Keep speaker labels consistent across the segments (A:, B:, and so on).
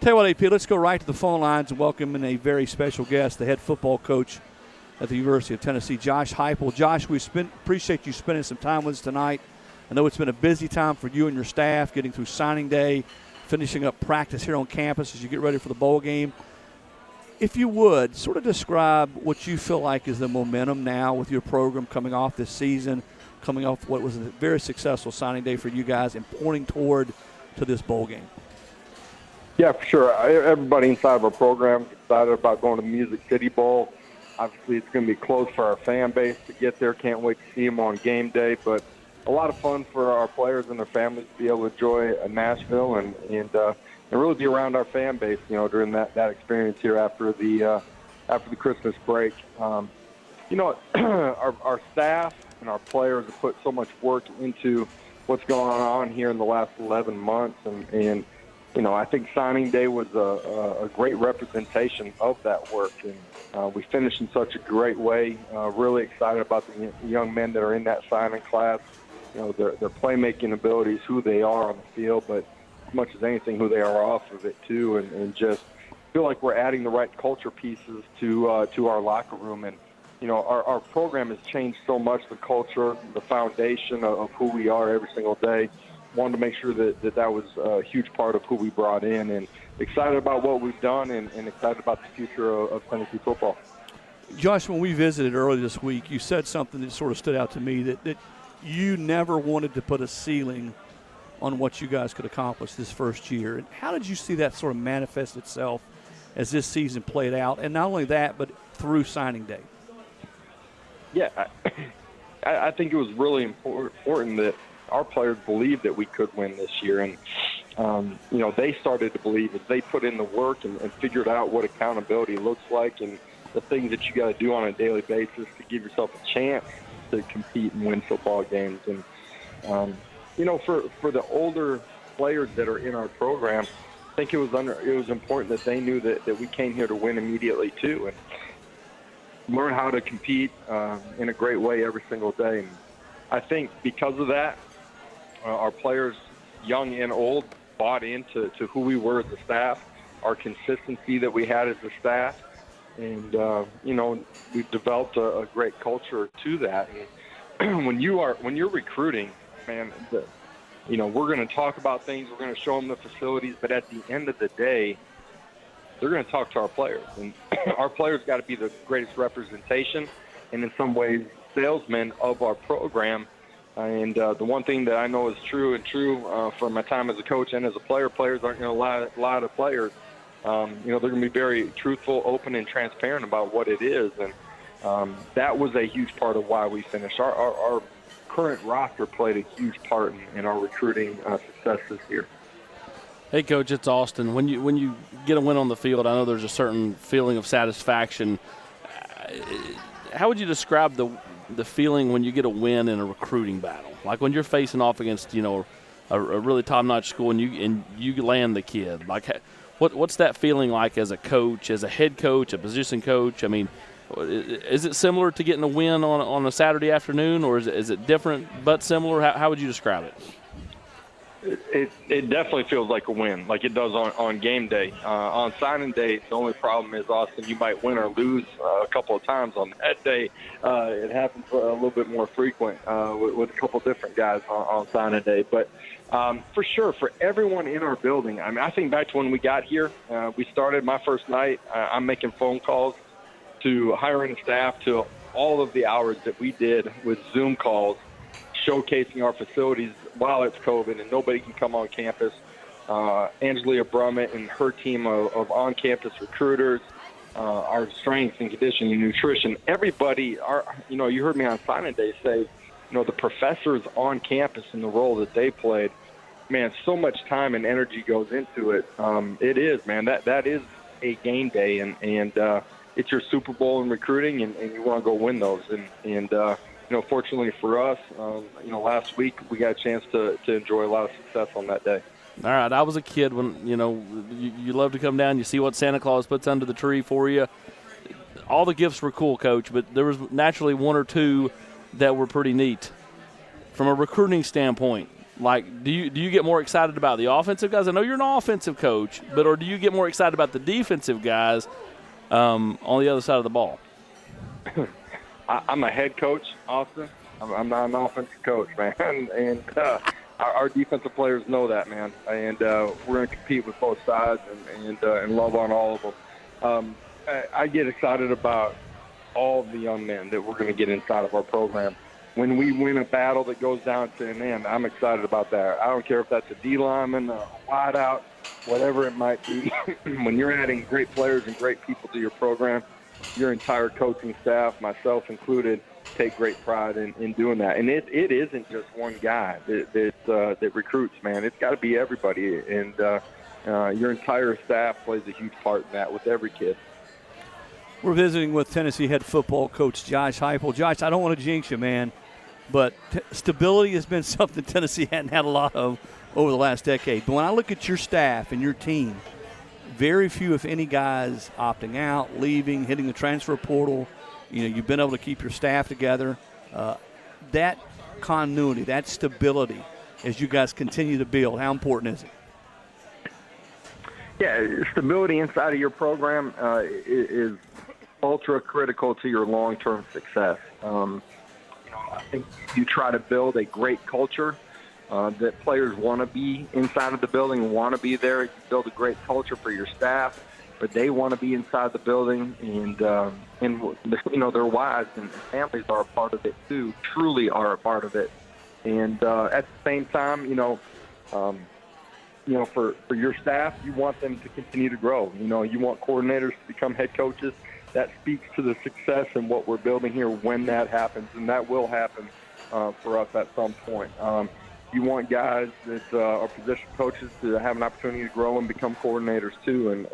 A: Tell you what, AP, let's go right to the phone lines and welcome in a very special guest, the head football coach at the University of Tennessee, Josh Heupel. Josh, we appreciate you spending some time with us tonight. I know it's been a busy time for you and your staff, getting through signing day, finishing up practice here on campus as you get ready for the bowl game. If you would, sort of describe what you feel like is the momentum now with your program coming off this season, coming off what was a very successful signing day for you guys and pointing toward to this bowl game.
B: Yeah, for sure. Everybody inside of our program is excited about going to the Music City Bowl. Obviously, it's going to be close for our fan base to get there. Can't wait to see them on game day. But a lot of fun for our players and their families to be able to enjoy Nashville and really be around our fan base, during that experience here after the Christmas break. Our staff and our players have put so much work into what's going on here in the last 11 months, and I think signing day was a great representation of that work, and we finished in such a great way. Really excited about the young men that are in that signing class. Their playmaking abilities, who they are on the field, but as much as anything, who they are off of it too, and just feel like we're adding the right culture pieces to our locker room. And our program has changed so much, the culture, the foundation of who we are every single day. Wanted to make sure that was a huge part of who we brought in, and excited about what we've done and excited about the future of Tennessee football.
A: Josh, when we visited earlier this week, you said something that sort of stood out to me, that you never wanted to put a ceiling on what you guys could accomplish this first year. And how did you see that sort of manifest itself as this season played out? And not only that, but through signing day.
B: Yeah, I think it was really important that our players believed that we could win this year. And, they started to believe as they put in the work and figured out what accountability looks like and the things that you got to do on a daily basis to give yourself a chance to compete and win football games. And, for the older players that are in our program, I think it was important that they knew that we came here to win immediately too, and learn how to compete in a great way every single day. And I think because of that, our players, young and old, bought into who we were as a staff, our consistency that we had as a staff, and we've developed a great culture to that. And when you're recruiting, man, we're going to talk about things, we're going to show them the facilities, but at the end of the day, they're going to talk to our players, and our players got to be the greatest representation, and in some ways, salesmen of our program. And the one thing that I know is true from my time as a coach and as a player, players aren't going to lie to players. They're going to be very truthful, open, and transparent about what it is. And that was a huge part of why we finished. Our current roster played a huge part in our recruiting success this year.
C: Hey, Coach, it's Austin. When you get a win on the field, I know there's a certain feeling of satisfaction. How would you describe the feeling when you get a win in a recruiting battle? Like when you're facing off against, a really top-notch school and you land the kid. Like what's that feeling like as a coach, as a head coach, a position coach? I mean, is it similar to getting a win on a Saturday afternoon, or is it different but similar? How would you describe it?
B: It definitely feels like a win, like it does on game day. On signing day, the only problem is, Austin, you might win or lose a couple of times on that day. It happens a little bit more frequent with a couple different guys on signing day. But for sure, for everyone in our building, I mean, I think back to when we got here. We started my first night. I'm making phone calls to hiring staff to all of the hours that we did with Zoom calls, showcasing our facilities while it's COVID and nobody can come on campus. Angelia Brummett and her team of on-campus recruiters, our strength and conditioning and nutrition, everybody, you heard me on signing day say, the professors on campus and the role that they played, man, so much time and energy goes into it. It is, man, that is a game day, and it's your Super Bowl in recruiting, and you want to go win those. And fortunately for us, last week we got a chance to enjoy a lot of success on that day.
C: All right, I was a kid when, you love to come down, you see what Santa Claus puts under the tree for you. All the gifts were cool, Coach, but there was naturally one or two that were pretty neat. From a recruiting standpoint, Like, do you get more excited about the offensive guys? I know you're an offensive coach, or do you get more excited about the defensive guys on the other side of the ball?
B: I'm a head coach, Austin. I'm not an offensive coach, man. And our defensive players know that, man. And we're going to compete with both sides and love on all of them. I get excited about all the young men that we're going to get inside of our program. When we win a battle that goes down to an end, I'm excited about that. I don't care if that's a D lineman, a wideout, whatever it might be. When you're adding great players and great people to your program, your entire coaching staff, myself included, take great pride in doing that. And it isn't just one guy that recruits, man. It's got to be everybody. And your entire staff plays a huge part in that with every kid.
A: We're visiting with Tennessee head football coach Josh Heupel. Josh, I don't want to jinx you, man, but stability has been something Tennessee hadn't had a lot of over the last decade. But when I look at your staff and your team, very few, if any, guys opting out, leaving, hitting the transfer portal. You've been able to keep your staff together. That continuity, that stability, as you guys continue to build, how important is it?
B: Yeah, stability inside of your program is ultra critical to your long-term success. I think you try to build a great culture that players want to be inside of the building, want to be there. You build a great culture for your staff, but they want to be inside the building, and their wives and families are a part of it too. Truly are a part of it, and at the same time, for your staff, you want them to continue to grow. You want coordinators to become head coaches. That speaks to the success and what we're building here when that happens, and that will happen for us at some point. You want guys that are position coaches to have an opportunity to grow and become coordinators too,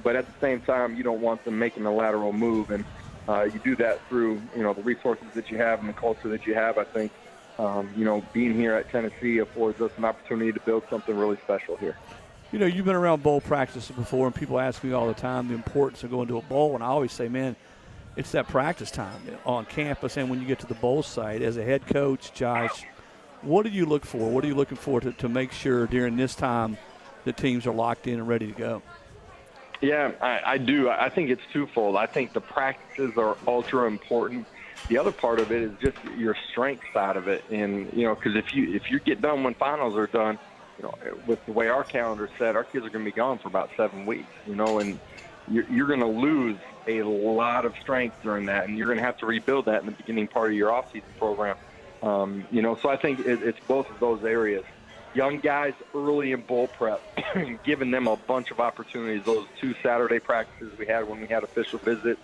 B: but at the same time, you don't want them making a lateral move, and you do that through the resources that you have and the culture that you have. I think being here at Tennessee affords us an opportunity to build something really special here.
A: You've been around bowl practices before, and people ask me all the time the importance of going to a bowl, and I always say, man, it's that practice time on campus and when you get to the bowl site. As a head coach, Josh, what do you look for? What are you looking for to make sure during this time the teams are locked in and ready to go?
B: Yeah, I do. I think it's twofold. I think the practices are ultra important. The other part of it is just your strength side of it. And, because if you get done when finals are done, with the way our calendar's set, our kids are going to be gone for about 7 weeks, and you're going to lose a lot of strength during that, and you're going to have to rebuild that in the beginning part of your off-season program. So I think it's both of those areas. Young guys early in bowl prep, giving them a bunch of opportunities. Those 2 Saturday practices we had when we had official visits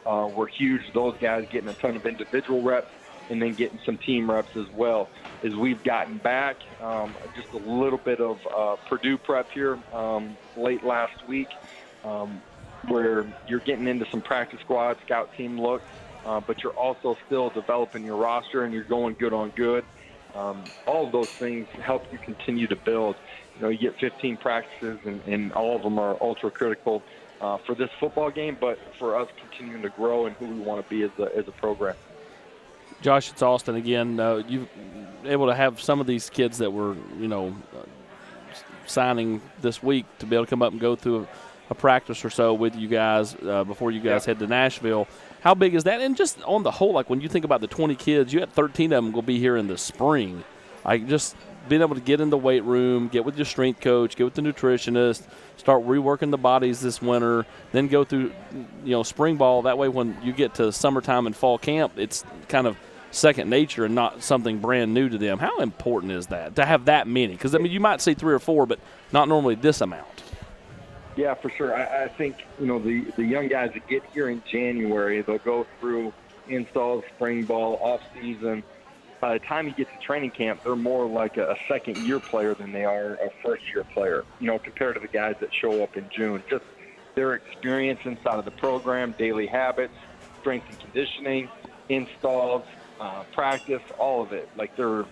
B: were huge. Those guys getting a ton of individual reps and then getting some team reps as well. As we've gotten back, just a little bit of Purdue prep here late last week, where you're getting into some practice squad, scout team looks, but you're also still developing your roster and you're going good on good. All of those things help you continue to build. You get 15 practices, and all of them are ultra critical for this football game, but for us continuing to grow and who we want to be as a program.
C: Josh, it's Austin again. You've able to have some of these kids that were, signing this week to be able to come up and go through a practice or so with you guys before you guys head to Nashville. How big is that? And just on the whole, like when you think about the 20 kids, you had 13 of them will be here in the spring. Just being able to get in the weight room, get with your strength coach, get with the nutritionist, start reworking the bodies this winter, then go through, spring ball. That way when you get to summertime and fall camp, it's kind of second nature and not something brand new to them. How important is that to have that many? Because, you might see 3 or 4, but not normally this amount.
B: Yeah, for sure. I think, the young guys that get here in January, they'll go through installs, spring ball, off-season. By the time you get to training camp, they're more like a second-year player than they are a first-year player, compared to the guys that show up in June. Just their experience inside of the program, daily habits, strength and conditioning, installs, practice, all of it. Like they're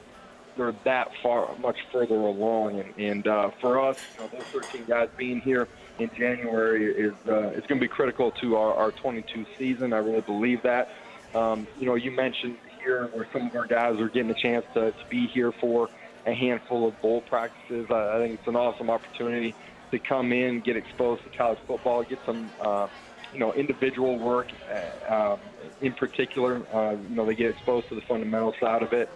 B: that far, much further along. And for us, those 13 guys being here in January is going to be critical to our 22 season. I really believe that. You mentioned year where some of our guys are getting a chance to be here for a handful of bowl practices. I think it's an awesome opportunity to come in, get exposed to college football, get some individual work in particular. They get exposed to the fundamental side of it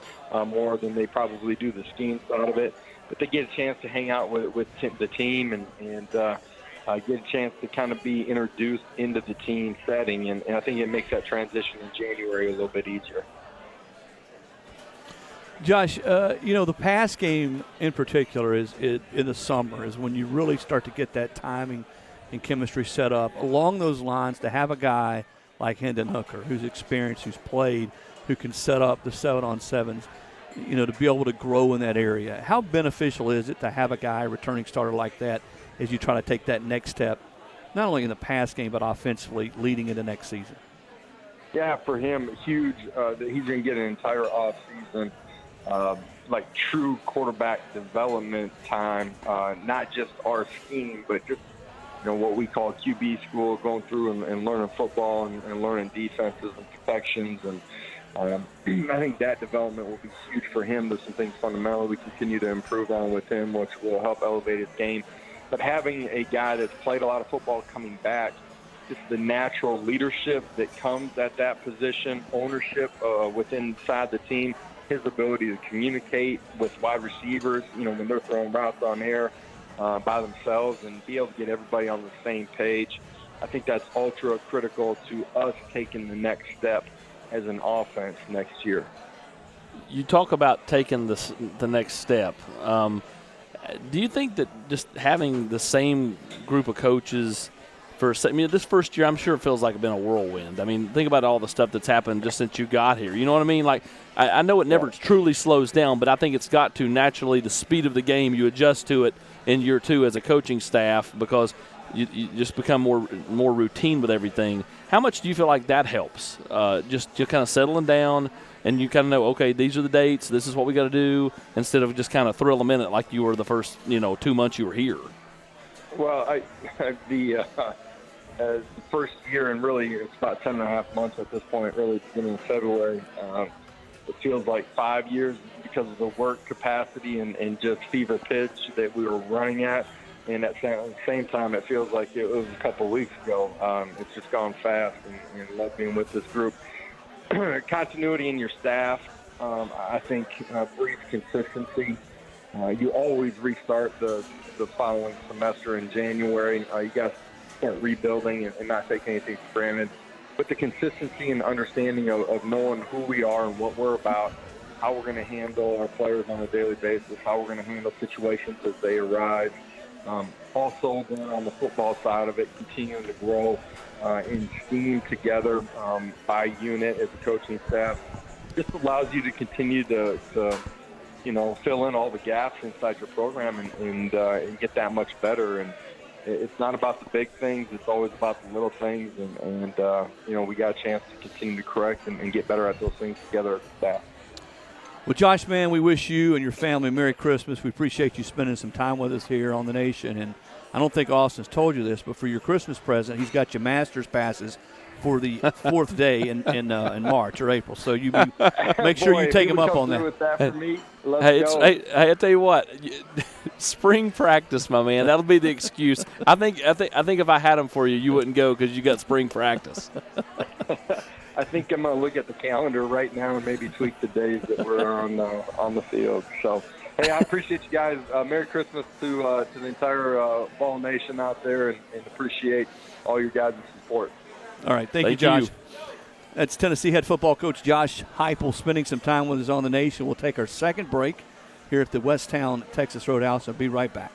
B: more than they probably do the scheme side of it. But they get a chance to hang out with the team and get a chance to kind of be introduced into the team setting. And I think it makes that transition in January a little bit easier.
A: Josh, the pass game in particular is in the summer is when you really start to get that timing and chemistry set up. Along those lines, to have a guy like Hendon Hooker, who's experienced, who's played, who can set up the 7-on-7s, to be able to grow in that area. How beneficial is it to have a guy, returning starter like that, as you try to take that next step, not only in the pass game but offensively leading into next season?
B: Yeah, for him, huge. He's going to get an entire offseason, true quarterback development time, not just our scheme, but just what we call QB school, going through and learning football and learning defenses and protections. And I think that development will be huge for him. There's some things fundamentally we continue to improve on with him, which will help elevate his game. But having a guy that's played a lot of football coming back, just the natural leadership that comes at that position, ownership inside the team, his ability to communicate with wide receivers, when they're throwing routes on air by themselves and be able to get everybody on the same page. I think that's ultra critical to us taking the next step as an offense next year.
C: You talk about taking the next step. Do you think that just having the same group of coaches this first year, I'm sure it feels like it's been a whirlwind. I mean, think about all the stuff that's happened just since you got here. You know what I mean? Like, I know it never truly slows down, but I think it's got to naturally, the speed of the game, you adjust to it in year two as a coaching staff because you just become more routine with everything. How much do you feel like that helps? Just kind of settling down and you kind of know, okay, these are the dates, this is what we got to do, instead of just kind of thrill a minute like you were the first 2 months you were here.
B: Well, the first year, and really it's about 10.5 months at this point, really beginning of February. It feels like 5 years because of the work capacity and just fever pitch that we were running at. And at the same time, it feels like it was a couple of weeks ago. It's just gone fast, and love being with this group. Continuity in your staff, I think, breeds consistency. You always restart the following semester in January. You got to start rebuilding and not take anything for granted. But the consistency and understanding of knowing who we are and what we're about, how we're going to handle our players on a daily basis, how we're going to handle situations as they arise. Also, then on the football side of it, continuing to grow in scheme together by unit as a coaching staff, just allows you to continue to fill in all the gaps inside your program and get that much better. And it's not about the big things; it's always about the little things. And we got a chance to continue to correct and get better at those things together as a staff.
A: Well, Josh, man, we wish you and your family Merry Christmas. We appreciate you spending some time with us here on The Nation. And I don't think Austin's told you this, but for your Christmas present, he's got you Masters passes for the fourth day in March or April. So you make sure you take him up on that.
B: With that for me,
C: I tell you what, spring practice, my man. That'll be the excuse. I think if I had him for you, you wouldn't go because you got spring practice.
B: I think I'm going to look at the calendar right now and maybe tweak the days that we're on the field. So, hey, I appreciate you guys. Merry Christmas to the entire Ball Nation out there, and appreciate all your guys' support.
A: All right, thank you, Josh. That's Tennessee head football coach Josh Heupel spending some time with us on The Nation. We'll take our second break here at the Westtown Texas Roadhouse. I'll be right back.